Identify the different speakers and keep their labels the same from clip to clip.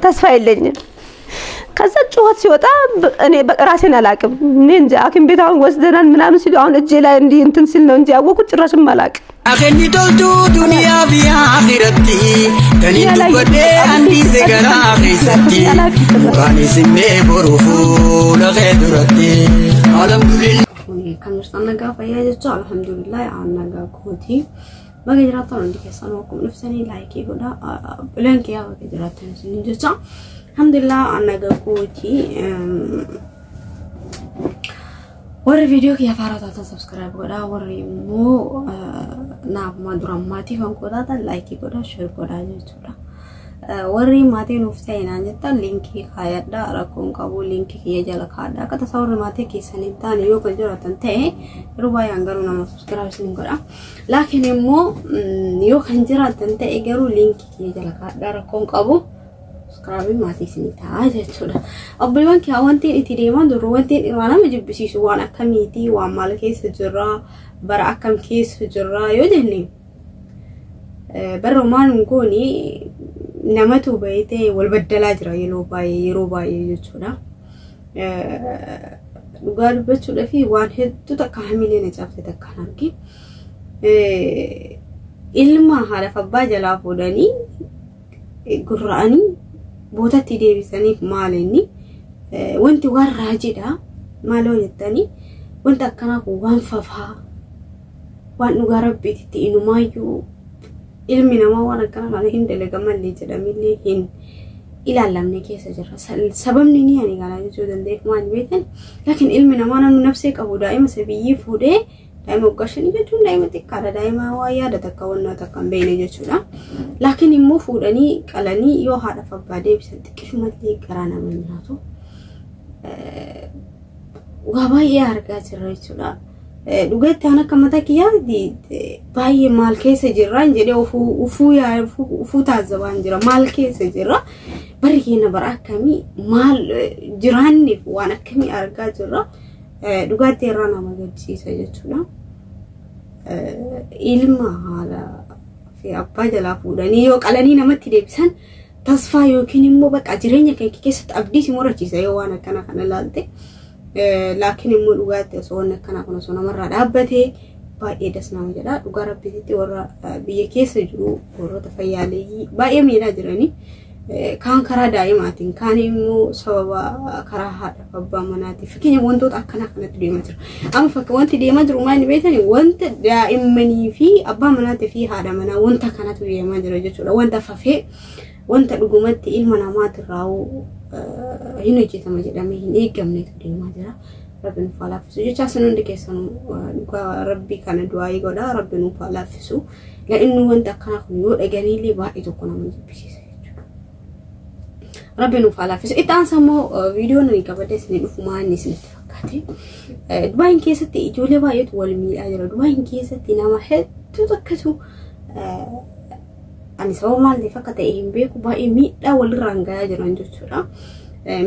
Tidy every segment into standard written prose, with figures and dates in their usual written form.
Speaker 1: ተስፋ የለኝም ከዛ ጩኸት ሲወጣ እኔ ራሴን አላቅም እኔ እንጃ አኪም ቤት አሁን ወስደናል ምናምን ሲሉ አሁን እጄ ላይ እንዲ እንትን ሲል ነው እንጂ ያወኩት ጭራሽም አላቅ
Speaker 2: አከኒ ቶልቱ ዱንያ ቢያ አኺረቲ ከኒ ዱበደ አንዲ ዘገራ ኸይሰቲ ካኒ ስሜ ቦሩፉ ለኸይዱረቲ አልሐምዱሊላህ
Speaker 3: كمشتنا قافية جدا الحمد لله عنا قاكوتي بقدراتنا عندي كسان وكم نفسني لايكي كده بلانكي يا بقدراتنا سنين جدا الحمد لله عنا قاكوتي وري فيديو كي فارات سبسكرايب كده وري مو ناب ما دراماتي كم كده لايكي كده شير كده جدا warri maatiin ufsayna jettan linki kayadda rakkoon qabu linki kiya jala kaadda akka tasawwur maatii keessanii ta'an yoo kan jiratan ta'e rubaayaan garuu nama subscribe sin godha laakiin immoo yoo kan jiratan ta'e garuu linki kiya jala kaadda rakkoon qabu subscribe maatii sin ta'a jechuudha obboleewwan kee wanti itti deemaa jiru wanti irraa nama jibbisiisu waan akkamiiti waan maal keessa jirra bara akkam keessa jirra yoo jenne barrumaan gooni namatu bayte wal badala jira yeroo baay'ee jechuudha dhugaa dubbachuudha fi waan hedduu takka hamilee na cabse takka hanqi ilma haadha abbaa jalaa fuudhanii gurraa'anii bootatti deebisaniif maalinni wanti waan raajidha maaloo jettanii wanti akkanaa kun waan fafaa waan dhugaa rabbiitti inumaayyuu ilmi namaa waan akkana kana hin dalagamallee jedhamillee hin ilaalamne keessa jira sababni ni ani gala jechuu dandeef maan beekan laakiin ilmi namaa namni nafsee qabu daa'ima sabiyyii fuudhee daa'ima uggashanii jechuun daa'ima xiqqaadha daa'ima waa yaada takka wannaa takka hin beekne jechuudha laakiin immoo fuudhanii qalanii yoo haadha abbaa deebisan xiqqishumallee garaa nama nyaatu waa baay'ee argaa jirra jechuudha dhugaatti ana kamata kiyaadi baay'ee maal keessa jirraan jedhee ufuu taazabaan jira maal keessa jirra bari keenya bara akkamii maal jiraanniif waan akkamii argaa jirra dhugaatti irraa nama gaddisiisa jechuudha ilma haala fi abbaa jalaa fuudhanii yoo qalanii namatti deebisan tasfaa yookiin immoo bakka jireenya kee keessatti abdii si murachiisa yoo waan akkana kana ilaalte laakiin immoo dhugaatti osoo waan akkana kun osoo namarraa dhaabbatee baay'ee dasnama jedha dhugaa rabbiitti warra biyya keessa jiru warroota fayyaaleeyyii baay'ee miidhaa jiranii kaan karaa daa'imaatiin kaan immoo sababa karaa haadha abbaa manaatiin fakkeenya wantoota akkana kanatti deemaa jira amma fakka wanti deemaa jiru maal beekani wanta daa'immanii fi abbaa manaatii fi haadha manaa wanta kanatu deemaa jira jechuudha wanta fafee wanta dhugumatti ilma namaatirraa hin hojjetama jedhamee hin eegamnetu deemaa jira rabbi nuuf haa laaffisu jecha sun hundi keessan dhugaa rabbii kana du'aa godha rabbi nuuf haa laaffisu la inni wanta akkana kun yoo dhaganiillee baay'ee tokko nama jibbisiisa jechuudha rabbi nuuf haa laaffisu itti aansa immoo viidiyoo nani qabadde isin dhufumaa inni isinitti fakkaate Dubaayii keessatti ijoollee baay'eetu wal miidhaa jira Dubaayii keessatti nama hedduu takkatu ani sababa maal fakka ta'e hin beeku baay'ee miidhaa walirraan gahaa jiran jechuudha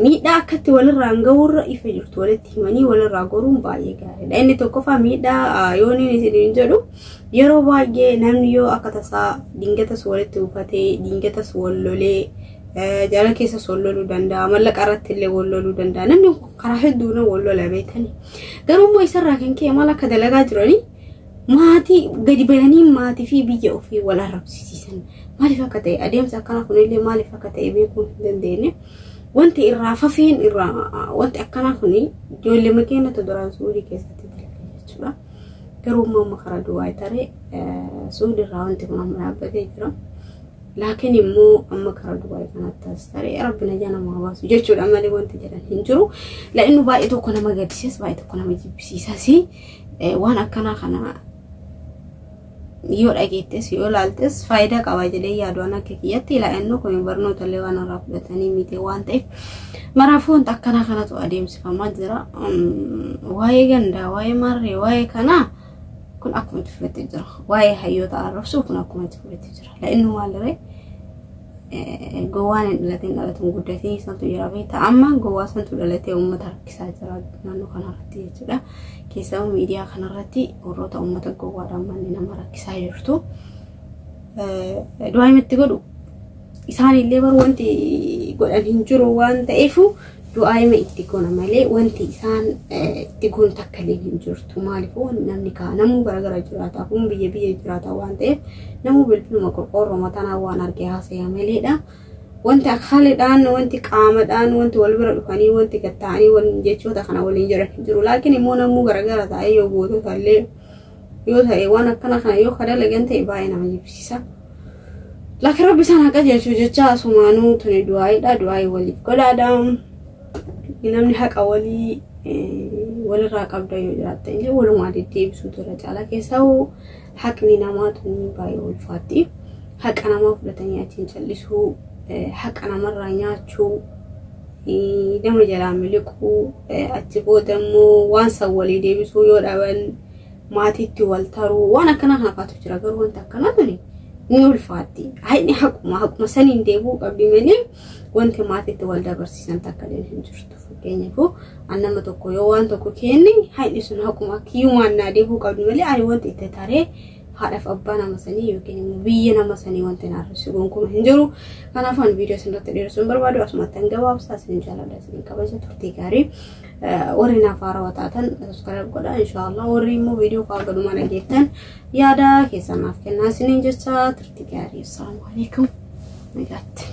Speaker 3: miidhaa akkatti walirraan gahurra ifa jirtu walitti himanii walirraa goruun baay'ee gaariidha inni tokkoffaa miidhaa yoon isin jedhu yeroo baay'ee namni yoo akka tasaa dingatas walitti ufatee dingatas wallolee jala keessa solloluu danda'a mallaqa irratti illee walloluu danda'a namni karaa hedduu na wallola beekani garuu immoo isarraa kan ka'e maal akka dalagaa jiranii maatii gadi bayanii maatii fi biyya ofii wal arrabsiisan maaliif akka ta'e adeemsa akkana kunillee maaliif akka ta'e beekuu hin dandeenye wanti irraa fafeen irraa wanti akkana kuni ijoollee makeenatu duraan suudii keessatti dalagaa jechuudha garuu immoo karaa du'aa taree suudii irraa wanti kun amma dhaabbatee jira laakiin immoo amma karaa du'aa kanatti as taree rabbi na jana nama baasu jechuudha malee wanti jedhan hin jiru la inni baay'ee tokko nama gaddisiis baay'ee tokko nama jibbisiisas waan akkana kana yoo dhageettes yoo laaltes faayidaa qaba jedhee yaaduun akka kiyyatti ilaa'annoo kun barnoota illee waan irraa fudhatanii miti waan ta'eef maraafuu wanta akkana kanatu adeemsifamaa jira waa'ee gandaa waa'ee marree waa'ee kanaa kun akkuma itti fudhatee jira waa'ee hayyoota arrabsuu kun akkuma itti fudhatee jira la'innuu maalirree gowwaan hin dhalateen dhalatuun guddatee santu jira beektaa amma gowwaa santu dhalatee uummata rakkisaa jira naannoo kanarratti jechuudha keessaa miidiyaa kanarratti warroota uummata gowwaadhaan manni nama rakkisaa jirtu du'aa himatti godhu isaan illee bar wanti godhan hin jiru waan ta'eefu du'aa ima itti goona malee wanti isaan itti goon takka illee hin jirtu maaliifuu namni kaa namuu garagara jiraata kun biyya jiraata waan ta'eef namuu bilbiluma qorqoorroo matanaa waan argee haasa'aa maleedha wanti akhaaliidhaan wanti qaamadhaan wanti wal bira dhufanii wanti gatta'anii wal jechoota kana waliin jiran hin jiru laakiin immoo namuu garagara ta'ee yoo gootota illee yoo ta'e waan akkana kana yoo kadalagan ta'e baay'ee nama jibbisiisa. Laakiin rabbi isaan haqa jechuu jecha asumaanuu tuni du'aayidha du'aayii waliif godhaadha. Namni haqa walirraa qabda yoo jiraatte illee walumaa deddeebisuu tura caalaa keessaa haqni namaa tuni baay'ee ulfaatti. Haqa namaa fudhatanii achiin callisuu haqa namarraa nyaachuu nama jalaa miliquu achi booda immoo waan san walii deebisuu yoo dhaban maatiitti wal taruu waan akkana haafaatu jira garuu wanta akkana tuni ni ulfaatti. Haydni haquma saniin deebuu qabdi malee wanti maatiitti wal dabarsiisan takka illee hin jirtu. Fakkeenyaaf nama tokko yoo waan tokko kenne haydni sun haquma kiyyumaan naa deebuu qabdi malee ani wanti itti taree haadhaaf abbaa nama sanii yookiin immoo biyya nama sanii wanti naarrisi gonkumaa hin jiru. Kanaaf ani viidiyoo isinirratti dheeressuun barbaadu asumatti hin gabaabsaa isin jaalladha isin kabaja turtii gaarii. Warri naaf haarawaa taatan subscribe godhaa inshallah warri immoo viidiyoo kaa galumaa dhageettan yaada keessan naaf kennaa isiniin jecha turtii gaarii. Assalaamu alaikum. Nagaatti.